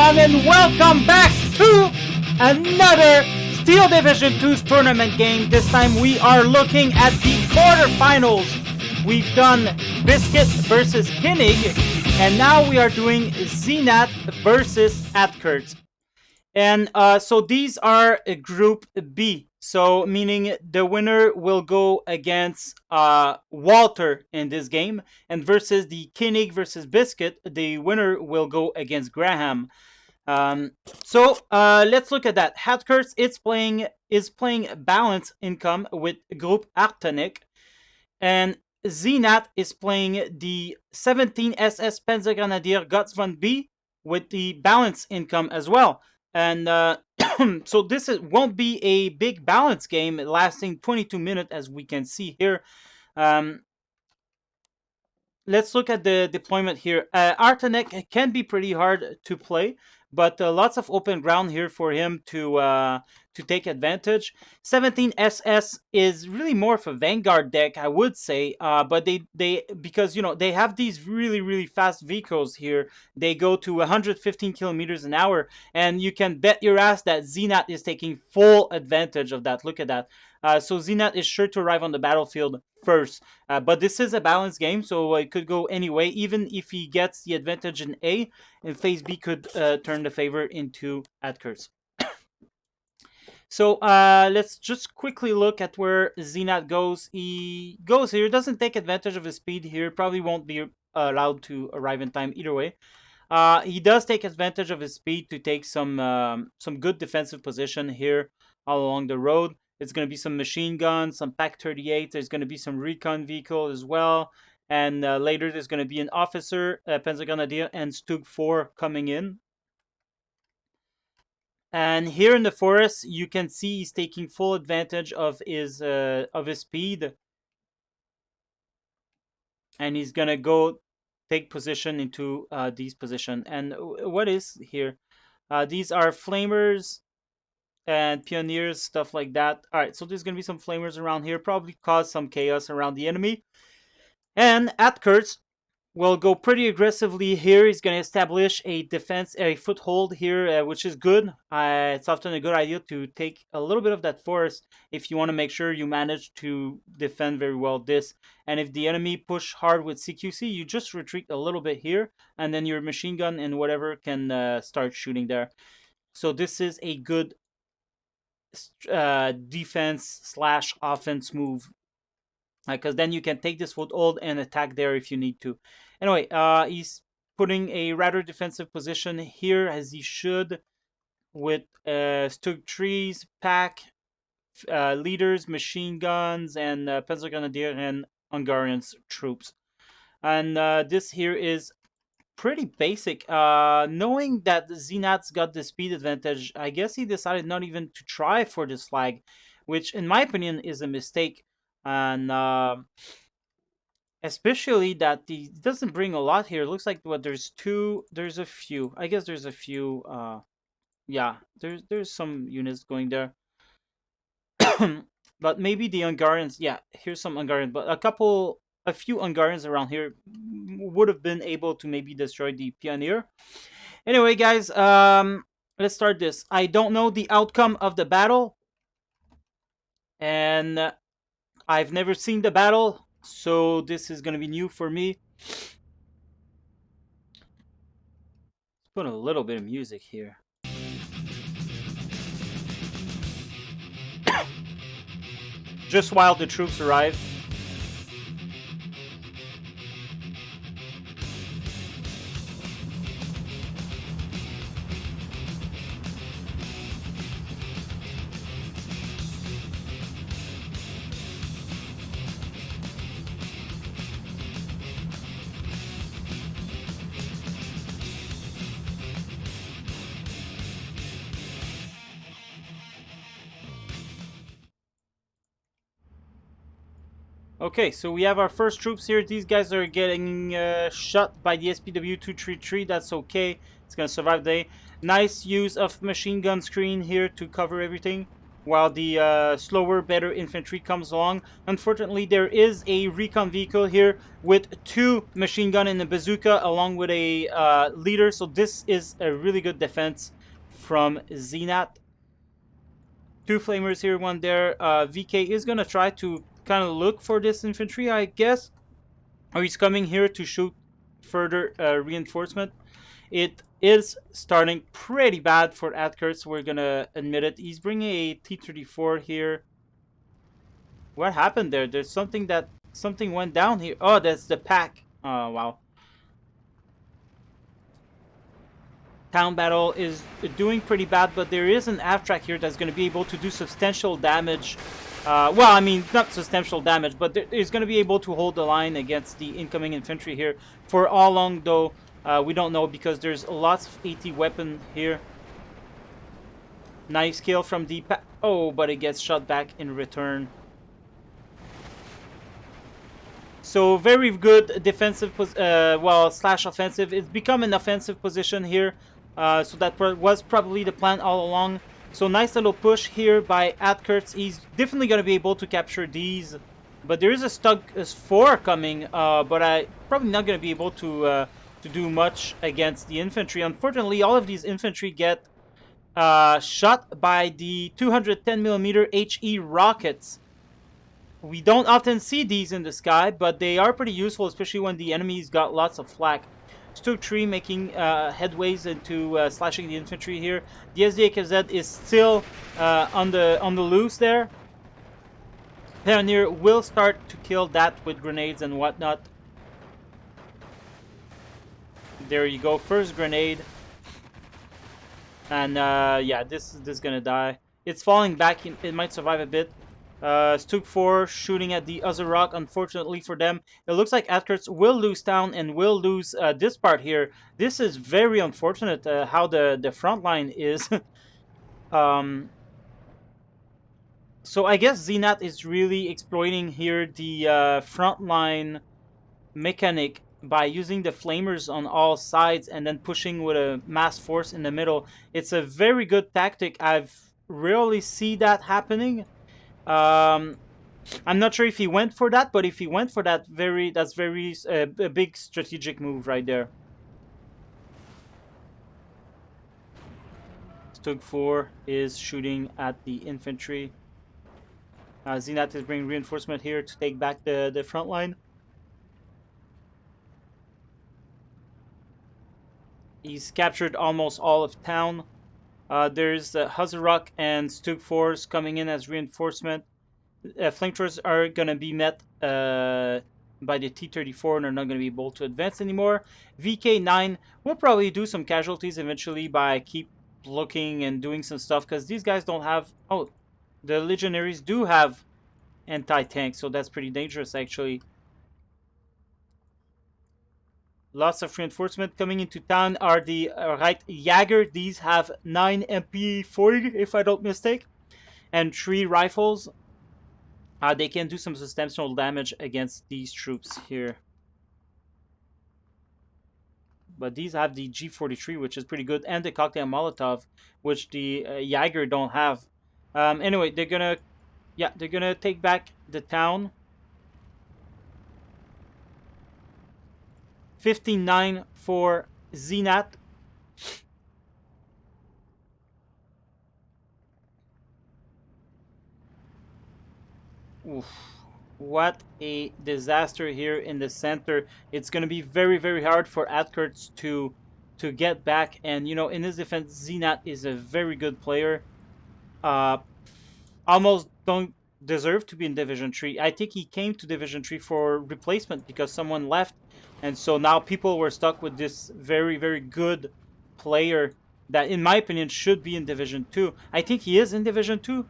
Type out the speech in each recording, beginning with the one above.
everyone, and welcome back to another Steel Division 2's tournament game. This time we are looking at the quarterfinals. We've done Biscuit versus Koenig, and now we are doing Znat versus Atkurtz. And so these are Group B. So meaning the winner will go against Walter in this game, and versus the Koenig versus Biscuit, the winner will go against Graham. So let's look at that. Atkurtz is playing Balance Income with Group Artonic, and Znat is playing the 17 SS Panzergrenadier Guts von B with the Balance Income as well. And so this won't be a big balance game lasting 22 minutes, as we can see here. Let's look at the deployment here. Artonic can be pretty hard to play, but lots of open ground here for him to take advantage. 17 SS is really more of a Vanguard deck, I would say, but they because they have these really fast vehicles here. They go to 115 kilometers an hour, and you can bet your ass that Znat is taking full advantage of that. Look at that. So Znat is sure to arrive on the battlefield first, but this is a balanced game, so it could go any way. Even if he gets the advantage in A, in phase B could turn the favor into Atkurtz. So let's just quickly look at where Znat goes. He goes here, doesn't take advantage of his speed here, probably won't be allowed to arrive in time either way. He does take advantage of his speed to take some good defensive position here all along the road. It's going to be some machine guns, some Pack 38. There's going to be some recon vehicle as well. And later there's going to be an officer, Panzergrenadier, and Stug 4 coming in. And here in the forest, you can see he's taking full advantage of his speed. And he's going to go take position into these positions. And what is here? These are flamers and pioneers, stuff like that. All right, so there's gonna be some flamers around here, probably cause some chaos around the enemy. And Atkurtz will go pretty aggressively here. He's gonna establish a foothold here, which is good. It's often a good idea to take a little bit of that forest if you want to make sure you manage to defend very well this. And if the enemy push hard with CQC, you just retreat a little bit here, and then your machine gun and whatever can start shooting there. So this is a good defense / offense move, because then you can take this foothold and attack there if you need to. Anyway, he's putting a rather defensive position here, as he should, with Stug trees, pack leaders, machine guns, and Panzergrenadier and Hungarian troops. And this here is pretty basic. Knowing that Znat's got the speed advantage, I guess he decided not even to try for this flag, which in my opinion is a mistake. And especially that he doesn't bring a lot here. It looks like there's a few. I guess there's a few. Yeah, there's some units going there. But maybe the Hungarians, yeah, here's some Hungarians, but a few Hungarians around here would have been able to maybe destroy the Pioneer. Anyway, guys, let's start this. I don't know the outcome of the battle, and I've never seen the battle, so this is going to be new for me. Let's put a little bit of music here. Just while the troops arrive. Okay, so we have our first troops here. These guys are getting shot by the SPW 233. That's okay. It's going to survive the day. Nice use of machine gun screen here to cover everything. while the slower, better infantry comes along. Unfortunately, there is a recon vehicle here with 2 machine gun and a bazooka along with a leader. So this is a really good defense from Znat. 2 flamers here, 1 there. VK is going to try to kind of look for this infantry, I guess. Or he's coming here to shoot further reinforcement. It is starting pretty bad for Atkurtz, we're gonna admit it. He's bringing a T-34 here. What happened there? There's something went down here. Oh, that's the pack. Oh, wow. Town battle is doing pretty bad, but there is an AF-track here that's going to be able to do substantial damage. Well, I mean, not substantial damage, but it's going to be able to hold the line against the incoming infantry here. For how long, though, we don't know, because there's lots of AT weapon here. Nice kill from the oh, but it gets shot back in return. So very good defensive, well, slash offensive. It's become an offensive position here. So that was probably the plan all along. So nice little push here by Atkurtz. He's definitely going to be able to capture these. But there is a Stug 4 coming, but I probably not going to be able to do much against the infantry. Unfortunately, all of these infantry get shot by the 210mm HE rockets. We don't often see these in the sky, but they are pretty useful, especially when the enemy's got lots of flak. Stug 3 making headways into slashing the infantry here. The SDAKZ is still on the loose there. Pioneer will start to kill that with grenades and whatnot. There you go, first grenade. And yeah, this is gonna die. It's falling back. It might survive a bit. Stug 4 shooting at the other rock. Unfortunately for them, it looks like Atkurtz will lose town and will lose this part here. This is very unfortunate how the front line is. So I guess Znat is really exploiting here the front line mechanic by using the flamers on all sides and then pushing with a mass force in the middle. It's a very good tactic. I've rarely see that happening. I'm not sure if he went for that, but if he went for that, that's very a big strategic move right there. Stug 4 is shooting at the infantry. Znat is bringing reinforcement here to take back the front line. He's captured almost all of town. There's Hazarok and Stug 4s coming in as reinforcement. Flamethrowers are going to be met by the T-34 and are not going to be able to advance anymore. VK9 will probably do some casualties eventually by keep looking and doing some stuff, because these guys don't have... Oh, the Legionaries do have anti-tank, so that's pretty dangerous actually. Lots of reinforcement coming into town are the right Jaeger. These have 9 MP40, if I don't mistake, and 3 rifles. They can do some substantial damage against these troops here. But these have the G43, which is pretty good, and the cocktail Molotov, which the Jaeger don't have. Anyway, they're gonna take back the town. 15-9 for Znat. Oof. What a disaster here in the center. It's going to be very, very hard for Atkurtz to get back. And, you know, in his defense, Znat is a very good player. Almost don't deserve to be in Division 3. I think he came to Division 3 for replacement because someone left. And so now people were stuck with this very, very good player that, in my opinion, should be in Division 2. I think he is in Division 2,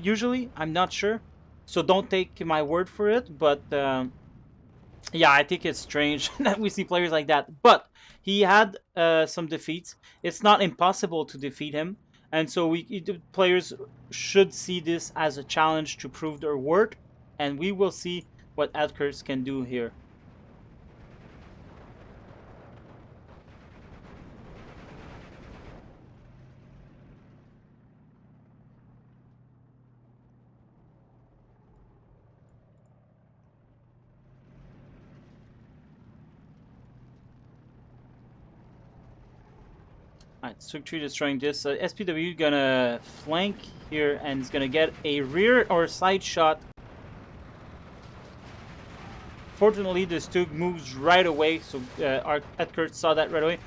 usually. I'm not sure. So don't take my word for it. But, yeah, I think it's strange that we see players like that. But he had some defeats. It's not impossible to defeat him. And so players should see this as a challenge to prove their worth. And we will see what Atkurtz can do here. Alright, Stug 3 destroying this. SPW gonna flank here and is gonna get a rear or side shot. Fortunately, the Stug moves right away, so our Atkurtz saw that right away.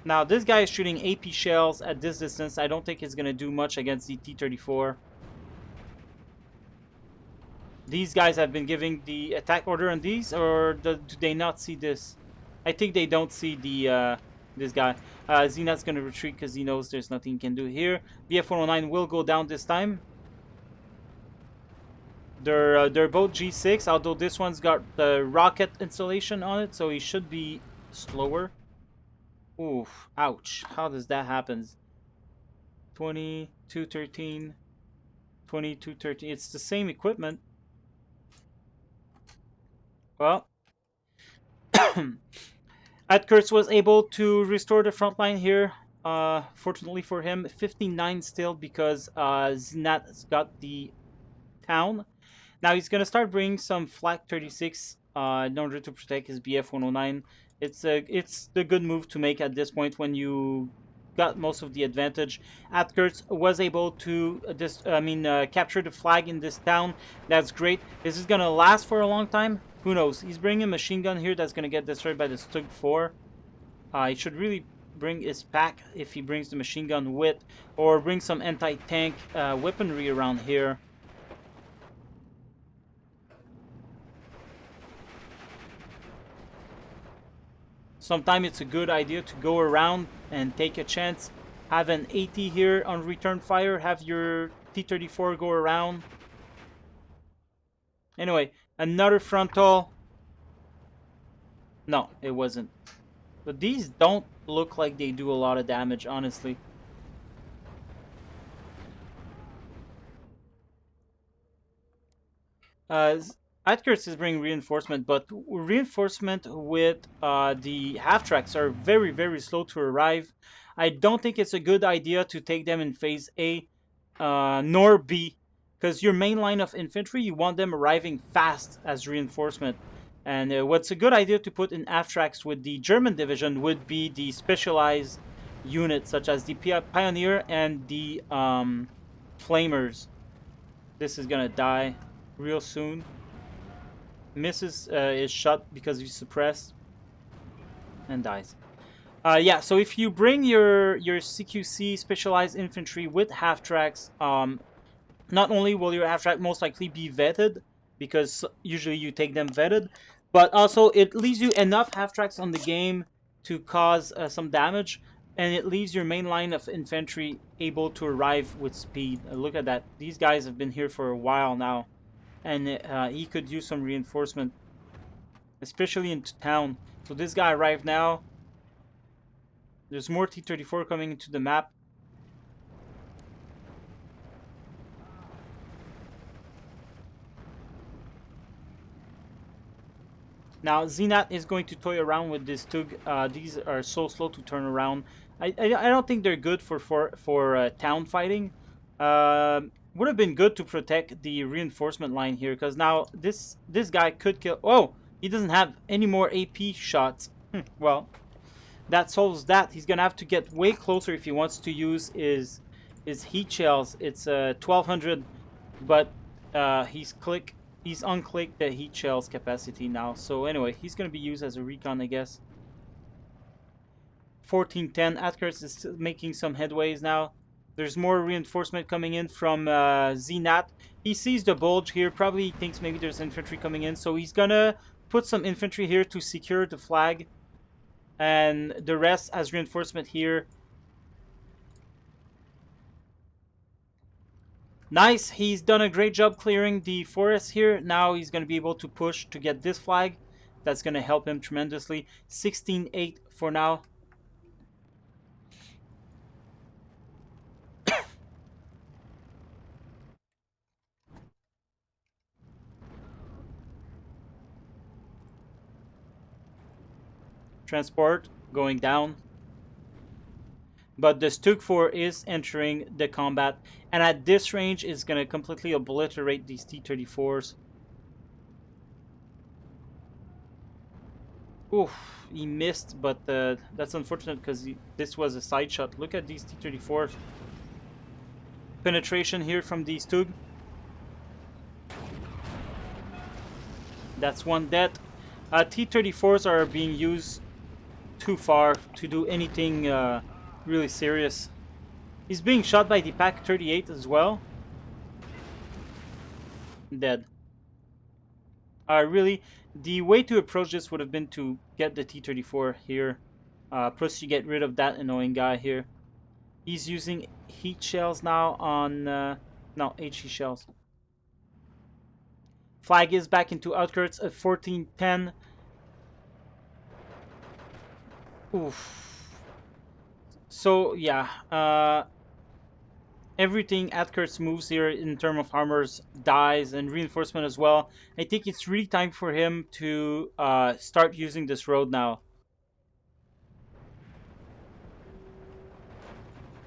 Now, this guy is shooting AP shells at this distance. I don't think it's going to do much against the T-34. These guys have been giving the attack order on these, or do they not see this? I think they don't see the this guy. Znat's going to retreat because he knows there's nothing he can do here. BF-109 will go down this time. They're both G6, although this one's got the rocket installation on it, so he should be slower. Oof, ouch. How does that happen? 2213, 2213. It's the same equipment. Well, Atkurtz was able to restore the front line here. Fortunately for him, 59 still because Znat's got the town. Now he's going to start bringing some Flak 36 in order to protect his BF-109. It's the good move to make at this point when you got most of the advantage. Atkurtz was able to capture the flag in this town. That's great. This is gonna last for a long time. Who knows? He's bringing a machine gun here that's gonna get destroyed by the Stug 4. He should really bring his pack if he brings the machine gun with, or bring some anti-tank weaponry around here. Sometimes it's a good idea to go around and take a chance. Have an AT here on return fire. Have your T-34 go around. Anyway, another frontal. No, it wasn't. But these don't look like they do a lot of damage, honestly. Atkurtz is bringing reinforcement, but reinforcement with the half-tracks are very, very slow to arrive. I don't think it's a good idea to take them in phase A nor B, because your main line of infantry, you want them arriving fast as reinforcement. And what's a good idea to put in half-tracks with the German division would be the specialized units, such as the Pioneer and the Flamers. This is gonna die real soon. Misses is shot because he's suppressed and dies. Yeah, so if you bring your CQC specialized infantry with half tracks, not only will your half track most likely be vetted, because usually you take them vetted, but also it leaves you enough half tracks on the game to cause some damage, and it leaves your main line of infantry able to arrive with speed. Look at that. These guys have been here for a while now. And he could use some reinforcement, especially into town. So this guy arrived now. There's more T-34 coming into the map. Now Znat is going to toy around with this Tug. These are so slow to turn around. I don't think they're good for town fighting. Would have been good to protect the reinforcement line here, because now this guy could kill. Oh, he doesn't have any more AP shots. Well, that solves that. He's gonna have to get way closer if he wants to use his heat shells. It's 1200, but he's unclicked the heat shells capacity now. So anyway, he's gonna be used as a recon, I guess. 1410. Atkurtz is making some headways now. There's more reinforcement coming in from Znat. He sees the bulge here. Probably thinks maybe there's infantry coming in. So he's gonna put some infantry here to secure the flag. And the rest as reinforcement here. Nice. He's done a great job clearing the forest here. Now he's gonna be able to push to get this flag. That's gonna help him tremendously. 16-8 for now. Transport going down, but the Stug 4 is entering the combat, and at this range is going to completely obliterate these T-34s. Oof, he missed, but that's unfortunate because this was a side shot. Look at these T-34s. Penetration here from these two. That's one dead. T-34s are being used too far to do anything really serious. He's being shot by the Pak-38 as well. Dead. Really, the way to approach this would have been to get the T-34 here. Plus you get rid of that annoying guy here. He's using heat shells now on... no, HE shells. Flag is back into Atkurtz at 14-10. Oof. So, yeah. Everything Atkurtz moves here in terms of armors dies and reinforcement as well. I think it's really time for him to start using this road now.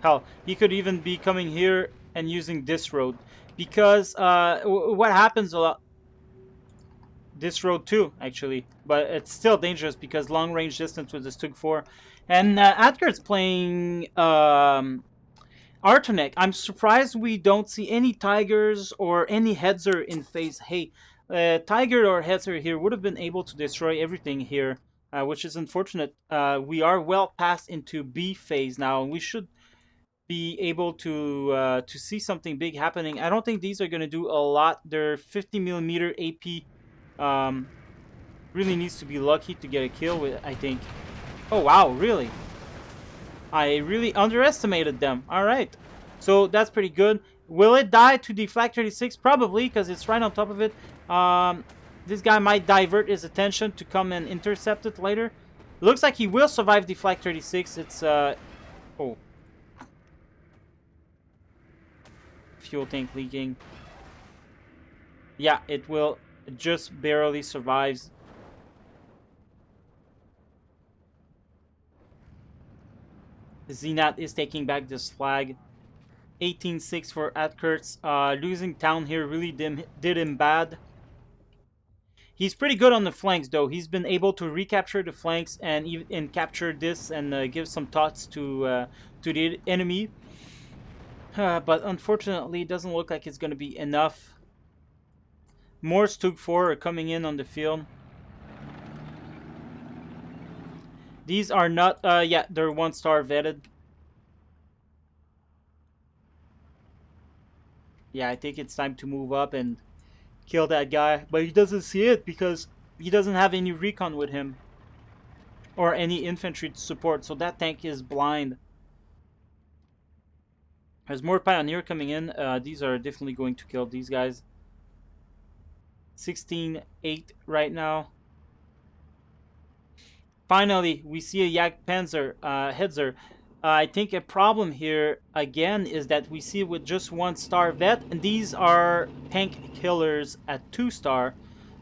Hell, he could even be coming here and using this road. Because what happens a lot... This road too, actually. But it's still dangerous because long range distance with the Stug 4. And Atkurtz playing... Artonek. I'm surprised we don't see any Tigers or any Hetzer in phase. Hey, Tiger or Hetzer here would have been able to destroy everything here, which is unfortunate. We are well past into B phase now, and we should be able to see something big happening. I don't think these are going to do a lot. Their 50mm AP really needs to be lucky to get a kill with, I think. Oh, wow, really? I really underestimated them. Alright. So that's pretty good. Will it die to the Flak 36? Probably, because it's right on top of it. This guy might divert his attention to come and intercept it later. Looks like he will survive the Flak 36. It's, oh. Fuel tank leaking. Yeah, it will. It just barely survives. Znat is taking back this flag. 18-6 for Atkurtz. Losing town here really did him bad. He's pretty good on the flanks, though. He's been able to recapture the flanks and capture this and give some thoughts to the enemy. But unfortunately, it doesn't look like it's going to be enough. More Stug 4 are coming in on the field. These are not, yeah, they're 1-star vetted. Yeah, I think it's time to move up and kill that guy. But he doesn't see it because he doesn't have any recon with him. Or any infantry support, so that tank is blind. There's more Pioneer coming in. These are definitely going to kill these guys. 16-8 right now. Finally, we see a Yak Panzer, Hetzer. I think a problem here, again, is that we see with just 1-star vet, and these are tank killers at 2-star.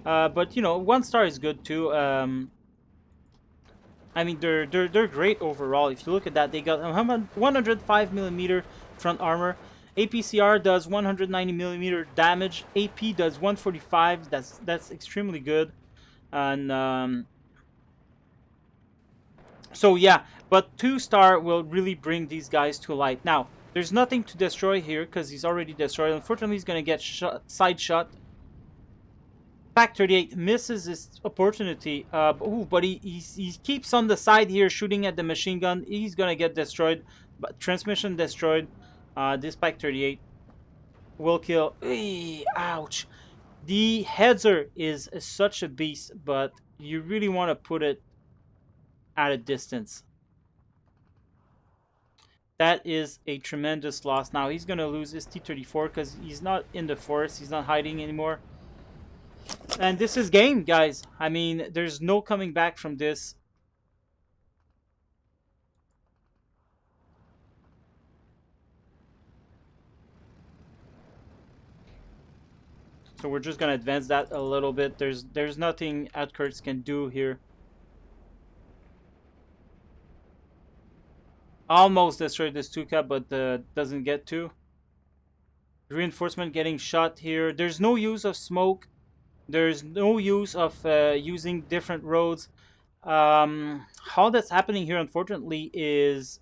But, you know, 1-star is good, too. I mean, they're great overall. If you look at that, they got 105mm front armor. APCR does 190mm damage. AP does 145. That's extremely good. And... so yeah, but 2-star will really bring these guys to light. Now, there's nothing to destroy here because he's already destroyed. Unfortunately, he's going to get side shot. Pak-38 misses his opportunity. But he keeps on the side here shooting at the machine gun. He's going to get destroyed. But transmission destroyed. This Pak-38 will kill. Ouch. The Hetzer is such a beast, but you really want to put it at a distance. That is a tremendous loss. Now he's going to lose his T-34 because he's not in the forest. He's not hiding anymore. And this is game, guys. I mean, there's no coming back from this. So we're just going to advance that a little bit. There's nothing Atkurtz can do here. Almost destroyed this Stuka, but doesn't get to. Reinforcement getting shot here. There's no use of smoke. There's no use of using different roads. How that's happening here, unfortunately, is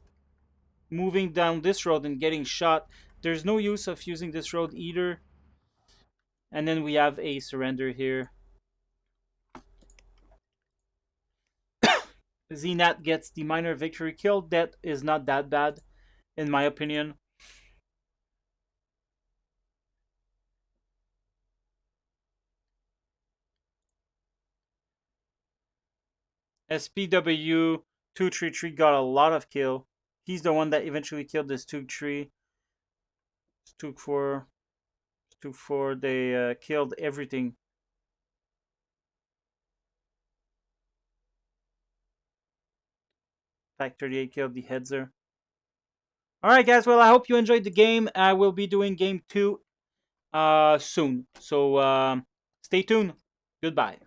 moving down this road and getting shot. There's no use of using this road either. And then we have a surrender here. Znat gets the minor victory kill. That is not that bad, in my opinion. SPW 233 got a lot of kill. He's the one that eventually killed this Tug tree. Tug 4. Tug 4. They killed everything. Pack 38 killed the Headzer. Alright, guys. Well, I hope you enjoyed the game. I will be doing game 2 soon. So stay tuned. Goodbye.